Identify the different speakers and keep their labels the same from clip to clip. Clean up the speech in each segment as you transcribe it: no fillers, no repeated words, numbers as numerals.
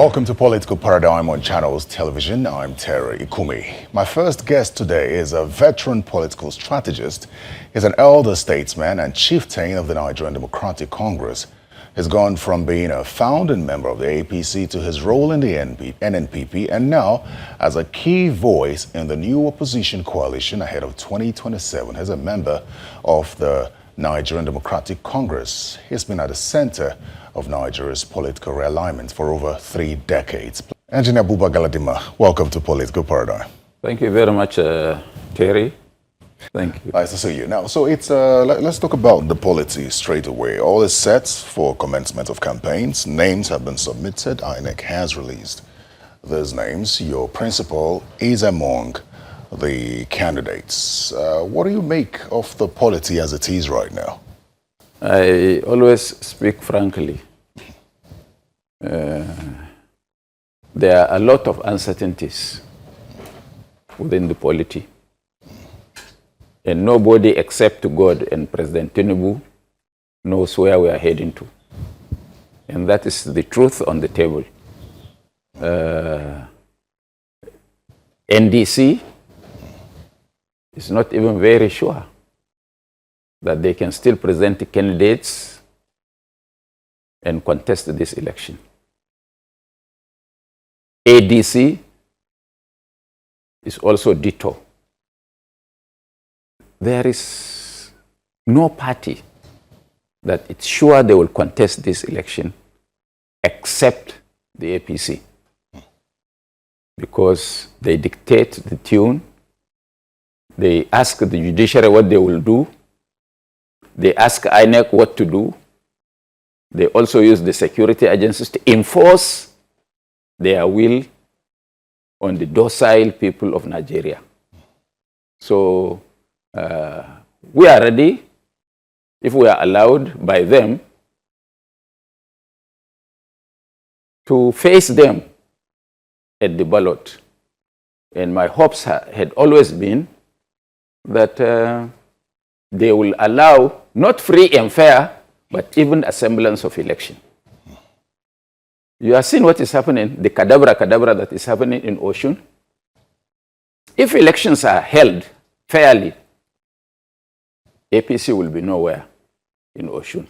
Speaker 1: Welcome to Political Paradigm on Channels Television. I'm Terry Ikumi. My first guest today is a veteran political strategist. He's an elder statesman and chieftain of the Nigerian Democratic Congress. He's gone from being a founding member of the APC to his role in the NNPP and now as a key voice in the new opposition coalition ahead of 2027 as a member of the Nigerian Democratic Congress. He's been at the center of Nigeria's political realignment for over 3 decades. Engineer Buba Galadima, welcome to Political Paradigm.
Speaker 2: Thank you very much, Terry. Thank you.
Speaker 1: Nice to see you. Now, so it's let's talk about the polity straight away. All is set for commencement of campaigns. Names have been submitted. INEC has released those names. Your principal is among the candidates. What do you make of the polity as it is right now?
Speaker 2: I always speak frankly. There are a lot of uncertainties within the polity. And nobody except God and President Tinubu knows where we are heading to. And that is the truth on the table. NDC is not even very sure that they can still present the candidates and contest this election. ADC is also ditto. There is no party that it's sure they will contest this election except the APC, because they dictate the tune. They ask the judiciary what they will do. They ask INEC what to do. They also use the security agencies to enforce their will on the docile people of Nigeria. So we are ready, if we are allowed by them, to face them at the ballot. And my hopes had always been that they will allow not free and fair, but even a semblance of election. You have seen what is happening, the cadabra that is happening in Osun. If elections are held fairly, APC will be nowhere in Osun.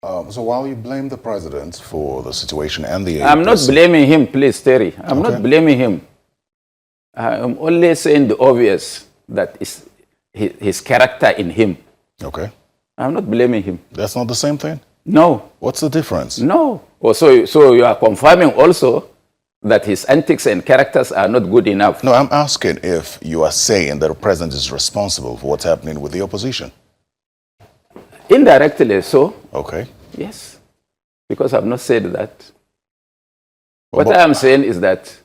Speaker 1: So while you blame the president for the situation and the...
Speaker 2: I'm not blaming him, please, Terry. I'm not blaming him. I'm only saying the obvious, that is his character in him.
Speaker 1: Okay.
Speaker 2: I'm not blaming him.
Speaker 1: That's not the same thing?
Speaker 2: No.
Speaker 1: What's the difference?
Speaker 2: No. Oh, so you are confirming also that his antics and characters are not good enough?
Speaker 1: No, I'm asking if you are saying that the president is responsible for what's happening with the opposition.
Speaker 2: Indirectly so.
Speaker 1: Okay.
Speaker 2: Yes. Because I've not said that. What I am saying is that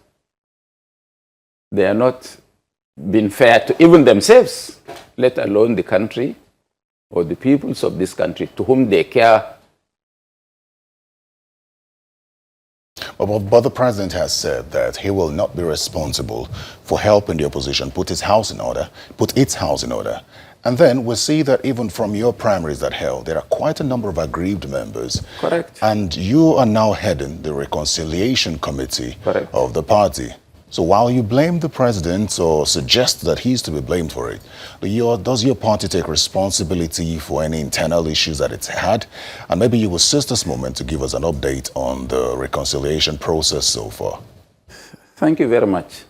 Speaker 2: they are not being fair to even themselves, let alone the country or the peoples of this country to whom they care.
Speaker 1: But the president has said that he will not be responsible for helping the opposition put its house in order. And then we see that even from your primaries that held, there are quite a number of aggrieved members.
Speaker 2: Correct.
Speaker 1: And you are now heading the reconciliation committee of the party. So while you blame the president or suggest that he's to be blamed for it, does your party take responsibility for any internal issues that it's had? And maybe you will seize this moment to give us an update on the reconciliation process so far.
Speaker 2: Thank you very much.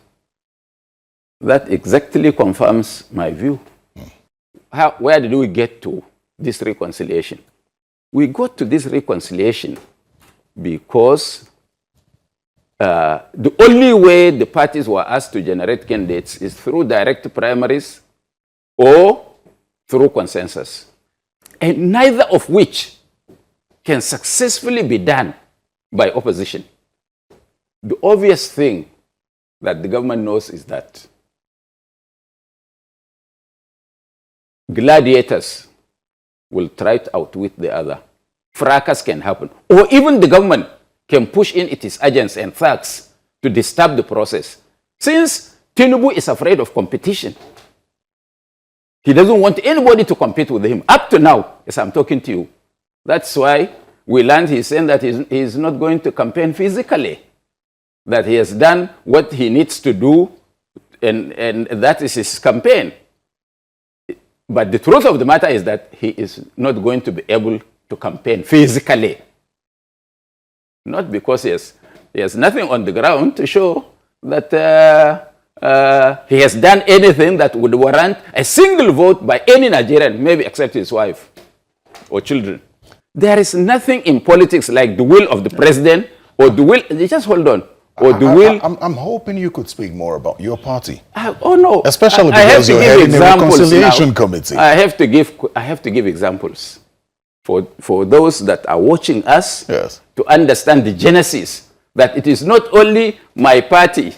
Speaker 2: That exactly confirms my view. Where did we get to this reconciliation? We got to this reconciliation because the only way the parties were asked to generate candidates is through direct primaries or through consensus. And neither of which can successfully be done by opposition. The obvious thing that the government knows is that gladiators will try to outwit the other. Fracas can happen. Or even the government can push in its agents and thugs to disturb the process. Since Tinubu is afraid of competition, he doesn't want anybody to compete with him. Up to now, as I'm talking to you, that's why we learned he's saying that he's not going to campaign physically. that he has done what he needs to do, and that is his campaign. But the truth of the matter is that he is not going to be able to campaign physically. Not because he has nothing on the ground to show that he has done anything that would warrant a single vote by any Nigerian, maybe except his wife or children. There is nothing in politics like the will of the president or the will, just hold on, or the will.
Speaker 1: I'm hoping you could speak more about your party.
Speaker 2: Oh no.
Speaker 1: Especially because you're heading the reconciliation committee.
Speaker 2: I have to give examples for those that are watching us,
Speaker 1: yes,
Speaker 2: to understand the genesis, that it is not only my party,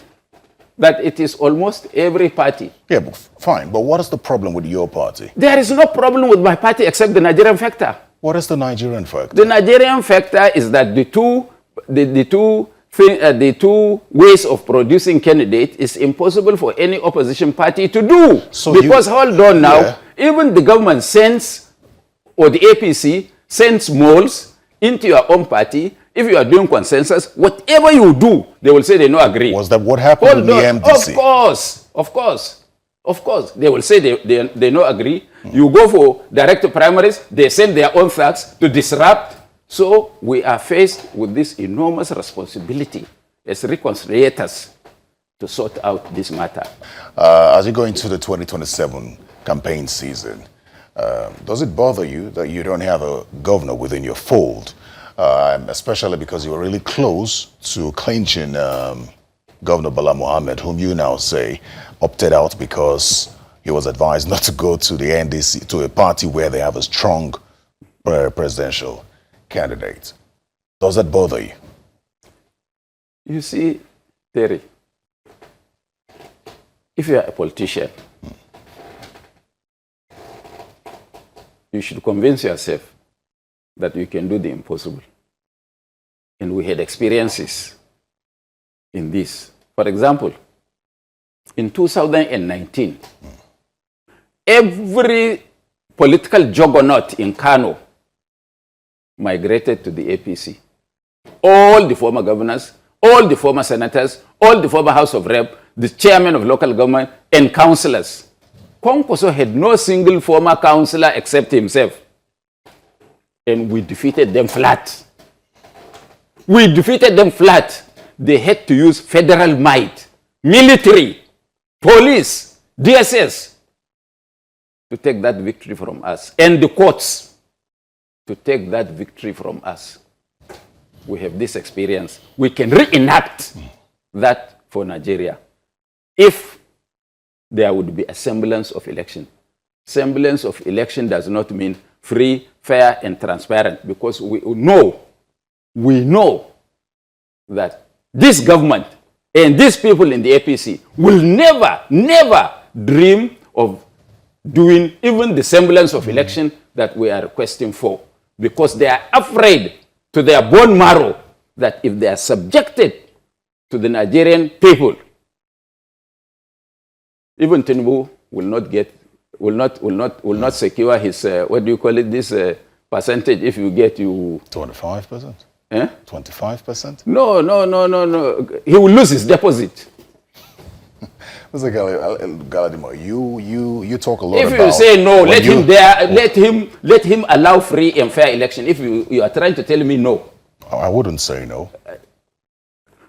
Speaker 2: that it is almost every party.
Speaker 1: Yeah, but fine. But what is the problem with your party?
Speaker 2: There is no problem with my party except the Nigerian factor.
Speaker 1: What is the Nigerian factor?
Speaker 2: The Nigerian factor is that the two ways of producing candidate is impossible for any opposition party to do.
Speaker 1: So
Speaker 2: because hold on now,
Speaker 1: yeah,
Speaker 2: even the government sends, or the APC sends moles into your own party. If you are doing consensus, whatever you do, they will say they no agree.
Speaker 1: Was that what happened in the MDC?
Speaker 2: Of course. They will say they no agree. You go for direct primaries, they send their own thugs to disrupt. So we are faced with this enormous responsibility as reconciliators to sort out this matter.
Speaker 1: As you go into the 2027 campaign season, does it bother you that you don't have a governor within your fold? Especially because you were really close to clinching Governor Bala Mohammed, whom you now say opted out because he was advised not to go to the NDC, to a party where they have a strong presidential candidate. Does that bother you?
Speaker 2: You see, Terry, if you are a politician, you should convince yourself that you can do the impossible. And we had experiences in this. For example, in 2019, every political juggernaut in Kano migrated to the APC. All the former governors, all the former senators, all the former House of Rep, the chairman of local government, and councillors. Kwankwaso had no single former councillor except himself. And we defeated them flat. They had to use federal might, military, police, DSS to take that victory from us, and the courts to take that victory from us. We have this experience. We can reenact that for Nigeria if there would be a semblance of election. Semblance of election does not mean free, fair, and transparent, because we know that this government and these people in the APC will never dream of doing even the semblance of election that we are requesting for, because they are afraid to their bone marrow that if they are subjected to the Nigerian people, even Tinubu will not secure his what do you call it, this percentage if you get
Speaker 1: 25%.
Speaker 2: Eh?
Speaker 1: 25%?
Speaker 2: No. He will lose his deposit.
Speaker 1: Mr. Galadima, you talk a lot
Speaker 2: if
Speaker 1: about...
Speaker 2: If you say no, let him allow free and fair election. If you are trying to tell me no.
Speaker 1: I wouldn't say no.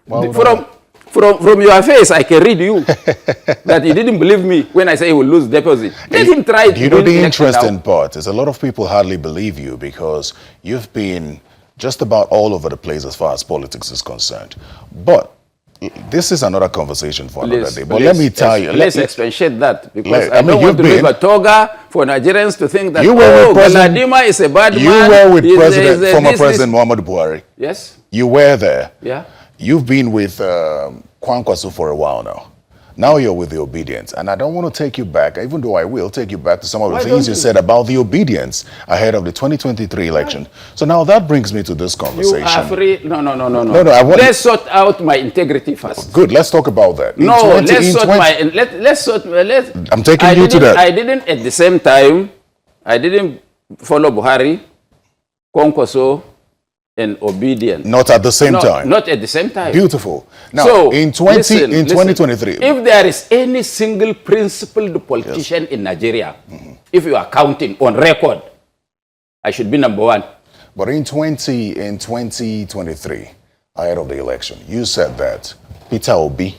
Speaker 2: From your face, I can read you that you didn't believe me when I say he will lose deposit. Let him try to
Speaker 1: You know, the interesting part is a lot of people hardly believe you because you've been just about all over the place as far as politics is concerned. But this is another conversation for another day. But let me tell you.
Speaker 2: Let's expatiate that, because I don't want to leave a toga for Nigerians to think that, Galadima is a bad man.
Speaker 1: You were with former President Muhammadu Buhari.
Speaker 2: Yes.
Speaker 1: You were there.
Speaker 2: Yeah.
Speaker 1: You've been with Kwankwaso for a while now. Now you're with the obedience. And I don't want to take you back, even though I will take you back to some of the things you said about the obedience ahead of the 2023 election. So now that brings me to this conversation.
Speaker 2: You are free. No.
Speaker 1: Let's
Speaker 2: sort out my integrity first.
Speaker 1: Good, let's talk about that. I'm taking you to that.
Speaker 2: I didn't, at the same time, I didn't follow Buhari, Kwankwaso, and obedient.
Speaker 1: Not at the same
Speaker 2: No,
Speaker 1: time.
Speaker 2: Not at the same time.
Speaker 1: Beautiful. Now,
Speaker 2: So,
Speaker 1: in
Speaker 2: listen,
Speaker 1: 2023,
Speaker 2: if there is any single principled politician in Nigeria, if you are counting on record, I should be number one.
Speaker 1: but in 2023, ahead of the election, you said that Peter Obi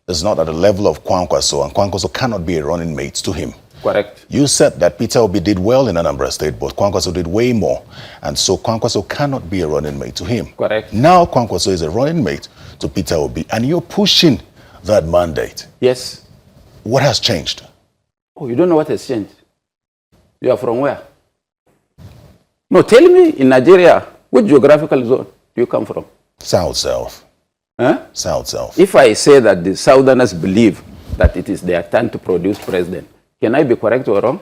Speaker 1: is not at the level of Kwankwaso, and Kwankwaso cannot be a running mate to him.
Speaker 2: Correct.
Speaker 1: You said that Peter Obi did well in Anambra State, but Kwankwaso did way more. And so Kwankwaso cannot be a running mate to him.
Speaker 2: Correct.
Speaker 1: Now Kwankwaso is a running mate to Peter Obi, and you're pushing that mandate.
Speaker 2: Yes.
Speaker 1: What has changed?
Speaker 2: Oh, you don't know what has changed? You are from where? No, tell me in Nigeria, which geographical zone do you come from?
Speaker 1: South.
Speaker 2: Huh?
Speaker 1: South.
Speaker 2: If I say that the Southerners believe that it is their turn to produce president, can I be correct or wrong?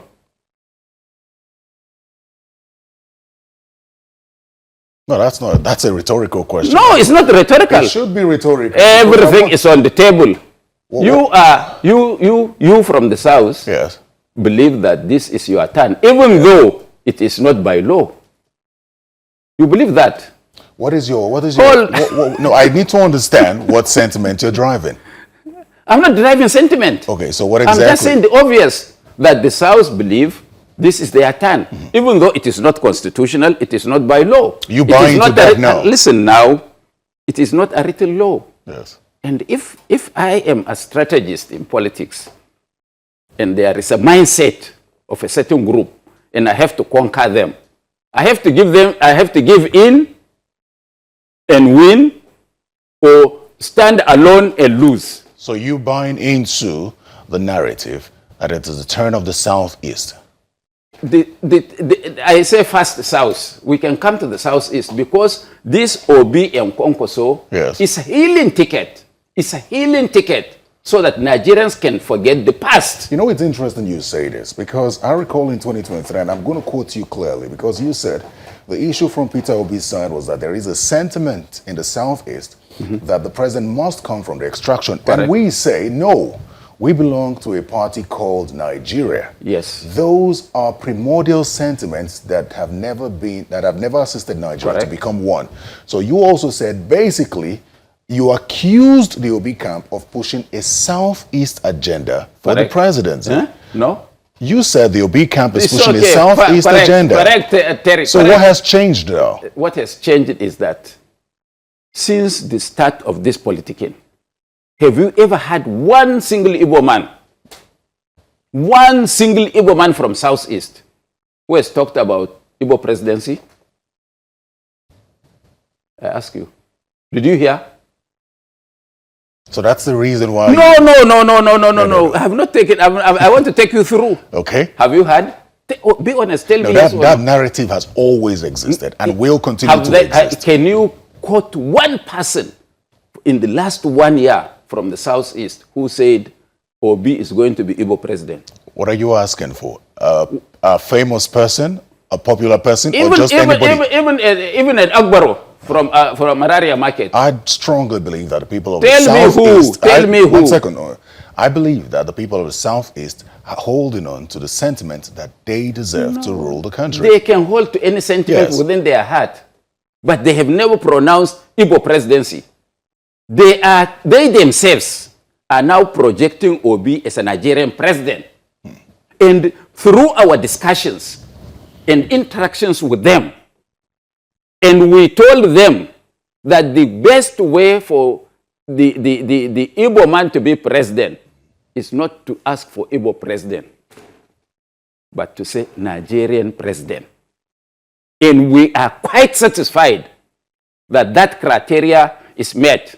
Speaker 1: No, that's a rhetorical question.
Speaker 2: No, it's not rhetorical.
Speaker 1: It should be rhetorical.
Speaker 2: Everything is on the table. You from the South
Speaker 1: Yes.
Speaker 2: believe that this is your turn, even though it is not by law. You believe that?
Speaker 1: What is your no, I need to understand what sentiment you're driving.
Speaker 2: I'm not driving sentiment.
Speaker 1: Okay, so what exactly?
Speaker 2: I'm just saying the obvious, that the South believe this is their turn, even though it is not constitutional, it is not by law.
Speaker 1: You buy into that now?
Speaker 2: Listen now, it is not a written law.
Speaker 1: Yes.
Speaker 2: And if I am a strategist in politics, and there is a mindset of a certain group, and I have to conquer them, I have to give in and win, or stand alone and lose.
Speaker 1: So you buying into the narrative that it is the turn of the Southeast?
Speaker 2: I say first South. We can come to the Southeast because this Obi and Kwankwaso is a healing ticket. It's a healing ticket so that Nigerians can forget the past.
Speaker 1: You know, it's interesting you say this because I recall in 2023, and I'm going to quote you clearly, because you said the issue from Peter Obi's side was that there is a sentiment in the Southeast that the president must come from the extraction.
Speaker 2: Correct.
Speaker 1: And we say, no, we belong to a party called Nigeria.
Speaker 2: Yes.
Speaker 1: Those are primordial sentiments that have never assisted Nigeria to become one. So you also said, basically, you accused the Obi camp of pushing a Southeast agenda for the presidency.
Speaker 2: Huh? No.
Speaker 1: You said the Obi camp is pushing a
Speaker 2: okay.
Speaker 1: Southeast agenda.
Speaker 2: Correct, Terry.
Speaker 1: So what has changed though?
Speaker 2: What has changed is that since the start of this politicking, have you ever had one single Igbo man from Southeast who has talked about Igbo presidency? I ask you. Did you hear?
Speaker 1: So that's the reason why.
Speaker 2: No. I have not taken. I want to take you through.
Speaker 1: Okay.
Speaker 2: Have you had? Be honest. Tell me.
Speaker 1: That narrative has always existed and will continue to exist.
Speaker 2: Can you quote one person in the last 1 year from the Southeast who said Obi is going to be Igbo president?
Speaker 1: What are you asking for? A famous person, a popular person, or just anybody?
Speaker 2: Even an Agbaro from Mararia Market.
Speaker 1: I strongly believe that the people of the Southeast...
Speaker 2: Tell me who.
Speaker 1: 1 second. I believe that the people of the Southeast are holding on to the sentiment that they deserve to rule the country.
Speaker 2: They can hold to any sentiment within their heart, but they have never pronounced Igbo presidency. They themselves are now projecting Obi as a Nigerian president. And through our discussions and interactions with them, and we told them that the best way for the Igbo man to be president is not to ask for Igbo president, but to say Nigerian president. And we are quite satisfied that that criteria is met.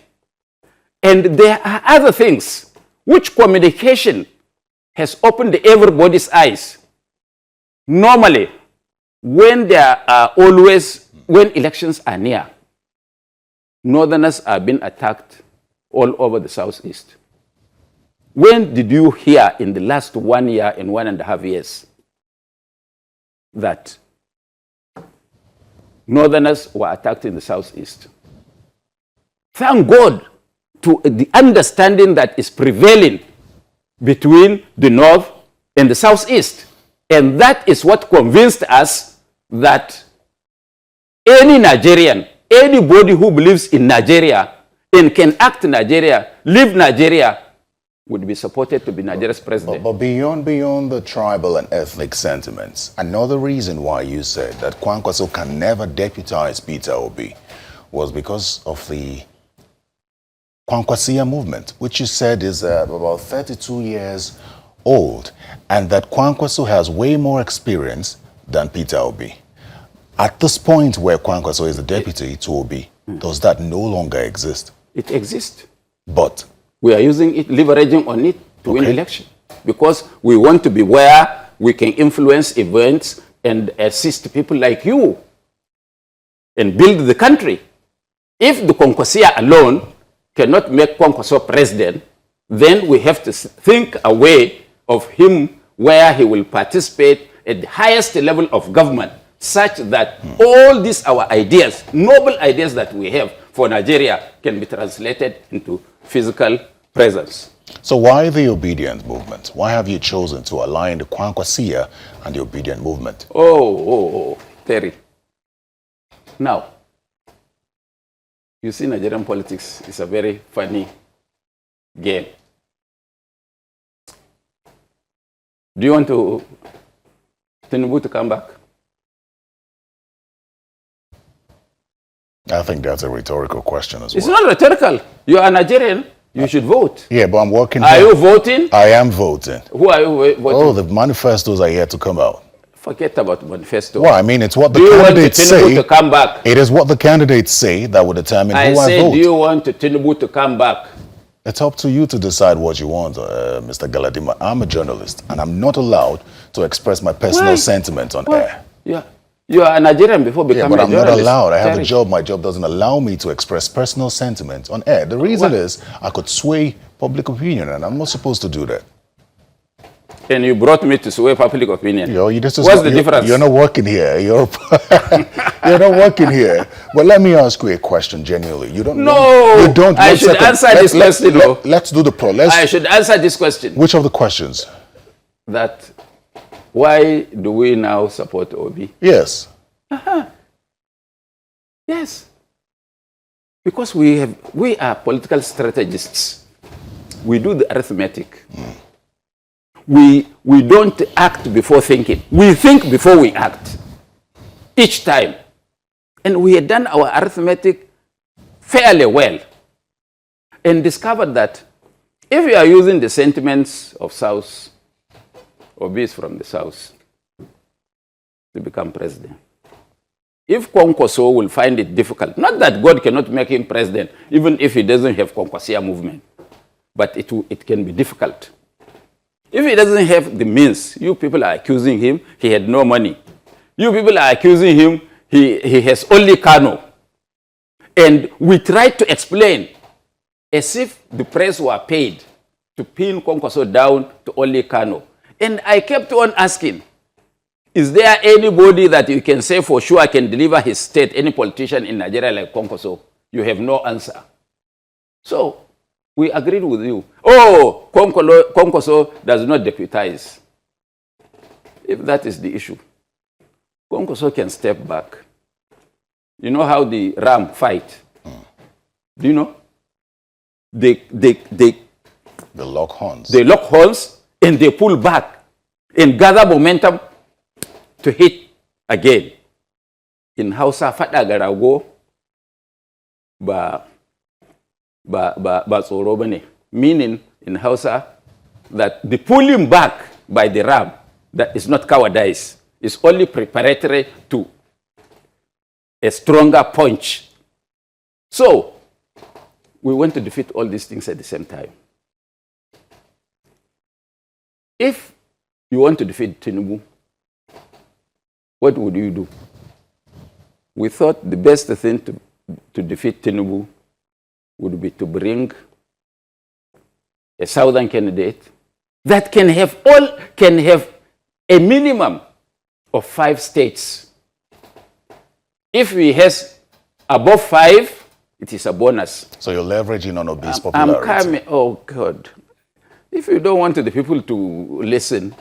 Speaker 2: And there are other things which communication has opened everybody's eyes. Normally, when elections are near, Northerners are being attacked all over the Southeast. When did you hear in the last 1 year and 1.5 years that Northerners were attacked in the Southeast? Thank God to the understanding that is prevailing between the North and the Southeast. And that is what convinced us that Any Nigerian, anybody who believes in Nigeria and can act Nigeria, live Nigeria, would be supported to be Nigeria's president.
Speaker 1: But beyond the tribal and ethnic sentiments, another reason why you said that Kwankwaso can never deputize Peter Obi was because of the Kwankwasia movement, which you said is about 32 years old, and that Kwankwaso has way more experience than Peter Obi. At this point where Kwankwaso is the deputy to Obi, does that no longer exist?
Speaker 2: It exists.
Speaker 1: But
Speaker 2: we are using it, leveraging on it to win election. Because we want to be where we can influence events and assist people like you and build the country. If the Kwankwasia alone cannot make Kwankwaso president, then we have to think a way of him where he will participate at the highest level of government, such that all these our ideas, noble ideas that we have for Nigeria, can be translated into physical presence.
Speaker 1: So why the obedient movement? Why have you chosen to align the Kwankwasia and the obedient movement?
Speaker 2: Terry. Now, you see, Nigerian politics is a very funny game. Do you want Tinubu to come back?
Speaker 1: I think that's a rhetorical question as well.
Speaker 2: It's not rhetorical. You are Nigerian. You should vote.
Speaker 1: Yeah, but I'm working.
Speaker 2: Are you voting?
Speaker 1: I am voting.
Speaker 2: Who are you voting?
Speaker 1: Oh, the manifestos are yet to come out.
Speaker 2: Forget about manifesto.
Speaker 1: Well, I mean, it's what the
Speaker 2: do you
Speaker 1: candidates
Speaker 2: want Tinubu
Speaker 1: say.
Speaker 2: To come back?
Speaker 1: It is what the candidates say that will determine who I vote.
Speaker 2: Do you want Tinubu to come back?
Speaker 1: It's up to you to decide what you want, Mr. Galadima. I'm a journalist, and I'm not allowed to express my personal sentiments on air.
Speaker 2: Yeah. You are a Nigerian before becoming a journalist.
Speaker 1: Yeah, but I'm not allowed. I have a job. My job doesn't allow me to express personal sentiments on air. The reason is I could sway public opinion, and I'm not supposed to do that.
Speaker 2: And you brought me to sway public opinion.
Speaker 1: What's
Speaker 2: the difference?
Speaker 1: You're not working here. You're not working here. But let me ask you a question genuinely. You don't.
Speaker 2: No.
Speaker 1: You don't.
Speaker 2: I should answer this question.
Speaker 1: Let's do the pro.
Speaker 2: I should answer this question.
Speaker 1: Which of the questions?
Speaker 2: That why do we now support Obi?
Speaker 1: Yes.
Speaker 2: Yes. Because we are political strategists. We do the arithmetic. We don't act before thinking. We think before we act. Each time. And we had done our arithmetic fairly well. And discovered that if you are using the sentiments of South, Obi is from the South, to become president. If Kwankwaso will find it difficult, not that God cannot make him president, even if he doesn't have Kwankwasia movement, but it can be difficult. If he doesn't have the means, you people are accusing him, he had no money. You people are accusing him, he has only Kano. And we tried to explain as if the press were paid to pin Kwankwaso down to only Kano. And I kept on asking, is there anybody that you can say for sure can deliver his state, any politician in Nigeria like Kwankwaso? You have no answer. So, we agreed with you. Oh, Kwankwaso does not deputize. If that is the issue, Kwankwaso can step back. You know how the ram fight? Do you know? They
Speaker 1: lock horns.
Speaker 2: They lock horns and they pull back and gather momentum to hit again. In Hausa, fada garago ba tsoro bane. Meaning in Hausa that the pulling back by the ram that is not cowardice. It's only preparatory to a stronger punch. So we want to defeat all these things at the same time. If you want to defeat Tinubu, what would you do? We thought the best thing to defeat Tinubu would be to bring a southern candidate that can have a minimum of 5 states. If he has above 5, it is a bonus.
Speaker 1: So you're leveraging on Obi's popularity.
Speaker 2: Oh God. If you don't want the people to listen,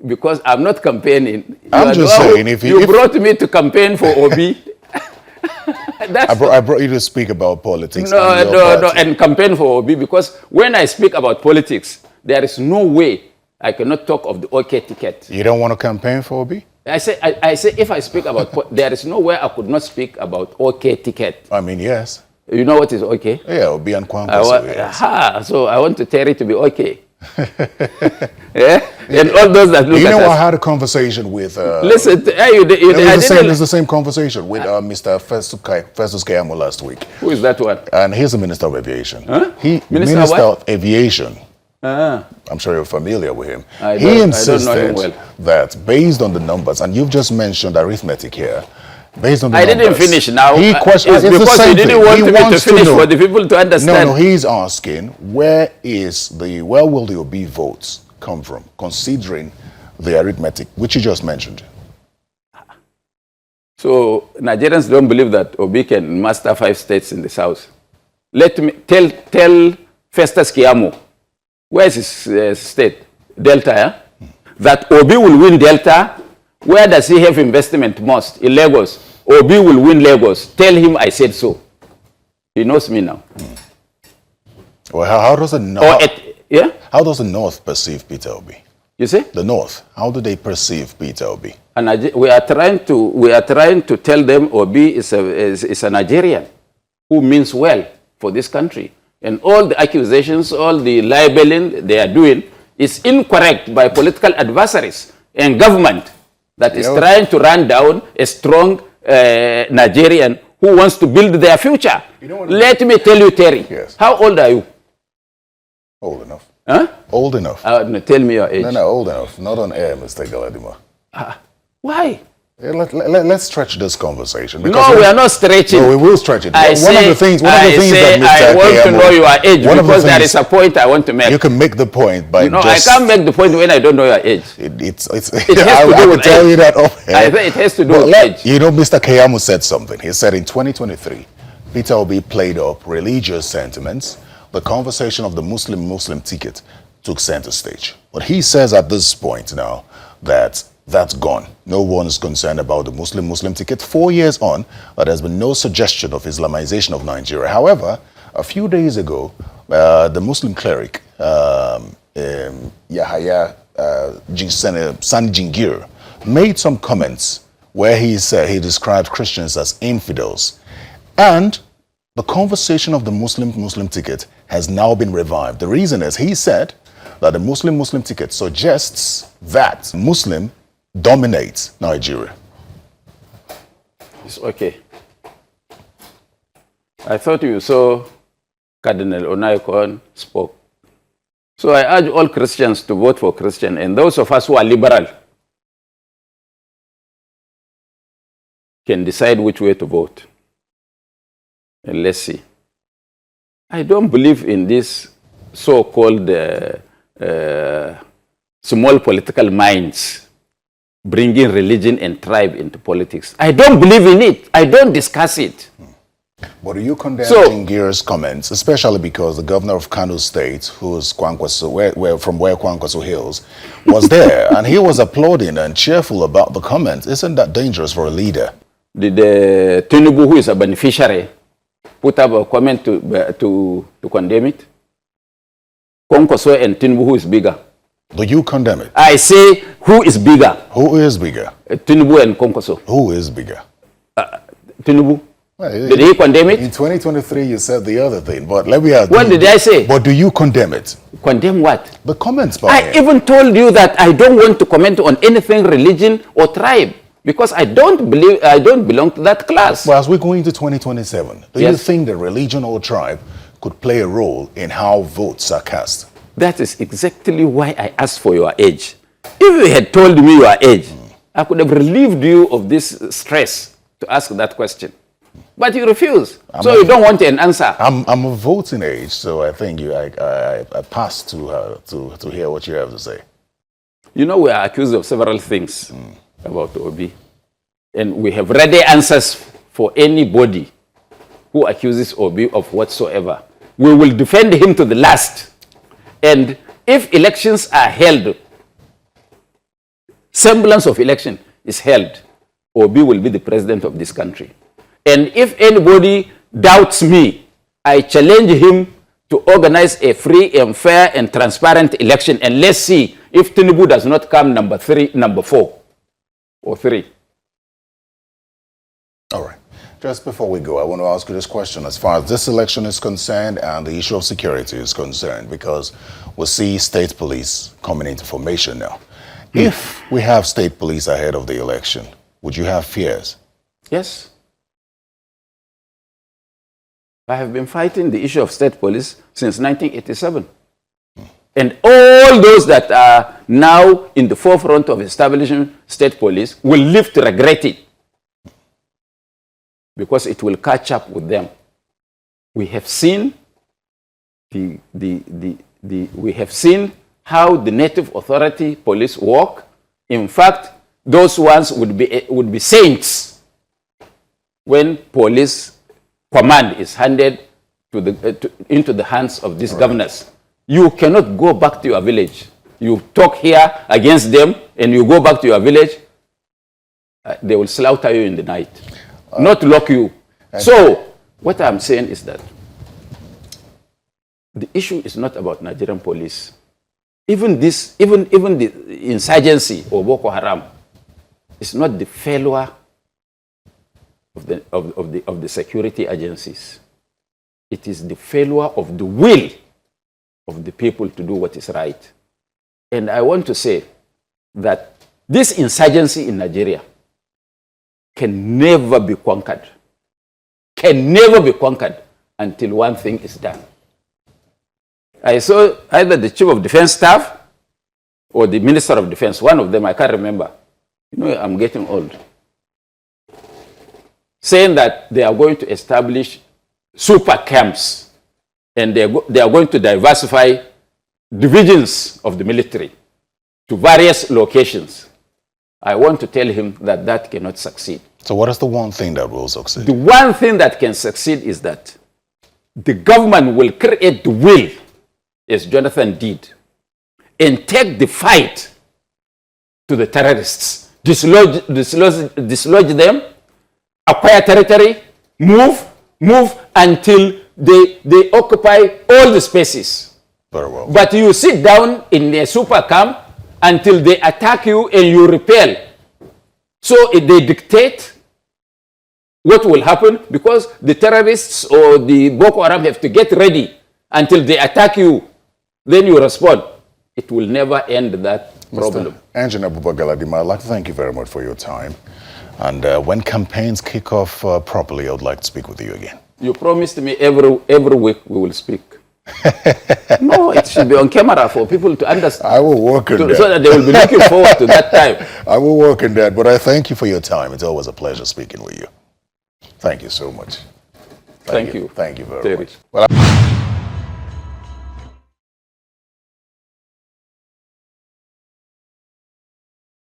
Speaker 2: because I'm not campaigning.
Speaker 1: I'm just saying,
Speaker 2: you brought me to campaign for Obi.
Speaker 1: I brought you to speak about politics.
Speaker 2: No, and campaign for Obi, because when I speak about politics, there is no way I cannot talk of the OK ticket.
Speaker 1: You don't want to campaign for Obi?
Speaker 2: I say if I speak about, there is no way I could not speak about OK ticket.
Speaker 1: I mean, yes.
Speaker 2: You know what is OK?
Speaker 1: Yeah, Obi and Kwankwaso, yes.
Speaker 2: So I want to Terry to be OK. Yeah? And all those that look at us.
Speaker 1: I had a conversation with...
Speaker 2: Listen,
Speaker 1: it's the same conversation with Mr. Festus Keyamo last week.
Speaker 2: Who is that one?
Speaker 1: And he's the Minister of Aviation.
Speaker 2: Huh?
Speaker 1: Minister of Aviation. I'm sure you're familiar with him. He insisted that based on the numbers, and you've just mentioned arithmetic here, based on the numbers... I didn't
Speaker 2: finish now.
Speaker 1: He questioned...
Speaker 2: It's because you didn't want me to finish for the people to understand.
Speaker 1: No, he's asking, where will the Obi votes come from, considering the arithmetic, which you just mentioned? So
Speaker 2: Nigerians don't believe that Obi can master 5 states in the south. Let me tell Festus Keyamo, where is his state? Delta, yeah? That Obi will win Delta. Where does he have investment most? In Lagos. Obi will win Lagos. Tell him I said so. He knows me now.
Speaker 1: Well, how does the North, how does the North perceive Peter Obi?
Speaker 2: You see?
Speaker 1: The North, how do they perceive Peter Obi?
Speaker 2: And we are trying to tell them Obi is a Nigerian who means well for this country. And all the accusations, all the libeling they are doing is incorrect by political adversaries and government that is trying to run down a strong Nigerian who wants to build their future. Let me tell you, Terry, how old are you?
Speaker 1: Old enough.
Speaker 2: Huh?
Speaker 1: Old enough.
Speaker 2: No, tell me your age.
Speaker 1: No, old enough. Not on air, Mr. Galadima.
Speaker 2: Why?
Speaker 1: Let's stretch this conversation.
Speaker 2: No, we are not stretching.
Speaker 1: No, we will stretch it.
Speaker 2: I want to know your age because there is a point I want to make.
Speaker 1: You can make the point by
Speaker 2: I can't make the point when I don't know your age.
Speaker 1: It has to do with tell you that
Speaker 2: I think it has to do with age.
Speaker 1: You know, Mr. Keyamo said something. He said in 2023, Peter Obi played up religious sentiments. The conversation of the Muslim ticket took center stage. But he says at this point now that that's gone. No one is concerned about the Muslim ticket. 4 years on, there's been no suggestion of Islamization of Nigeria. However, a few days ago, the Muslim cleric, Yahya Sani Jingir, made some comments where he said he described Christians as infidels. And the conversation of the Muslim ticket has now been revived. The reason is he said that the Muslim ticket suggests that Muslim dominates Nigeria.
Speaker 2: It's okay. I thought you saw Cardinal Onaikon spoke. So I urge all Christians to vote for Christian, and those of us who are liberal can decide which way to vote. And let's see. I don't believe in this so-called small political minds bringing religion and tribe into politics. I don't believe in it. I don't discuss it.
Speaker 1: But do you condemn Jingir's comments, especially because the governor of Kano State, who's from where Kwankwaso hails, was there, and he was applauding and cheerful about the comments? Isn't that dangerous for a leader?
Speaker 2: Did Tinubu, who is a beneficiary, put up a comment to condemn it? Kwankwaso and Tinubu, who is bigger?
Speaker 1: Do you condemn it?
Speaker 2: I say, who is bigger?
Speaker 1: Who is bigger?
Speaker 2: Tinubu and Kwankwaso.
Speaker 1: Who is bigger?
Speaker 2: Tinubu. Did he condemn it?
Speaker 1: In 2023, you said the other thing, but let me ask.
Speaker 2: What did I say?
Speaker 1: But do you condemn it?
Speaker 2: Condemn what?
Speaker 1: The comments by him.
Speaker 2: I even told you that I don't want to comment on anything religion or tribe because I don't belong to that class.
Speaker 1: Well, as we go into 2027, do you think that religion or tribe could play a role in how votes are cast?
Speaker 2: That is exactly why I asked for your age. If you had told me your age, I could have relieved you of this stress to ask that question. But you refuse, so you don't want an answer.
Speaker 1: I'm a voting age, so I think I pass to hear what you have to say.
Speaker 2: You know, we are accused of several things about Obi, and we have ready answers for anybody who accuses Obi of whatsoever. We will defend him to the last. And if elections are held, semblance of election is held, Obi will be the president of this country. And if anybody doubts me, I challenge him to organize a free and fair and transparent election, and let's see if Tinubu does not come number 4 or 3.
Speaker 1: All right. Just before we go, I want to ask you this question as far as this election is concerned and the issue of security is concerned, because we see state police coming into formation now. If we have state police ahead of the election, would you have fears?
Speaker 2: Yes. I have been fighting the issue of state police since 1987. And all those that are now in the forefront of establishing state police will live to regret it, because it will catch up with them. We have seen we have seen how the native authority police work. In fact, those ones would be saints when police command is handed into the hands of these governors. You cannot go back to your village. You talk here against them and you go back to your village, they will slaughter you in the night, not lock you. So what I'm saying is that the issue is not about Nigerian police. Even the insurgency or Boko Haram is not the failure of the security agencies. It is the failure of the will of the people to do what is right. And I want to say that this insurgency in Nigeria can never be conquered. Can never be conquered until one thing is done. I saw either the Chief of Defense Staff or the Minister of Defense, one of them, I can't remember. You know, I'm getting old. Saying that they are going to establish super camps and they are going to diversify divisions of the military to various locations. I want to tell him that that cannot succeed.
Speaker 1: So what is the one thing that will succeed?
Speaker 2: The one thing that can succeed is that the government will create the will, as Jonathan did, and take the fight to the terrorists, dislodge them, acquire territory, move until they occupy all the spaces.
Speaker 1: Very well.
Speaker 2: But you sit down in a super camp until they attack you and you repel. So if they dictate what will happen, because the terrorists or the Boko Haram have to get ready until they attack you, then you respond. It will never end that problem.
Speaker 1: Engineer Buba Galadima, I'd like to thank you very much for your time. And when campaigns kick off properly, I would like to speak with you again. You
Speaker 2: promised me every week we will speak. No, it should be on camera for people to understand.
Speaker 1: I will work on that.
Speaker 2: So that they will be looking forward to that time.
Speaker 1: I will work on that, but I thank you for your time. It's always a pleasure speaking with you. Thank you so much.
Speaker 2: Thank you.
Speaker 1: Thank you very
Speaker 2: Terry.
Speaker 1: much. Well,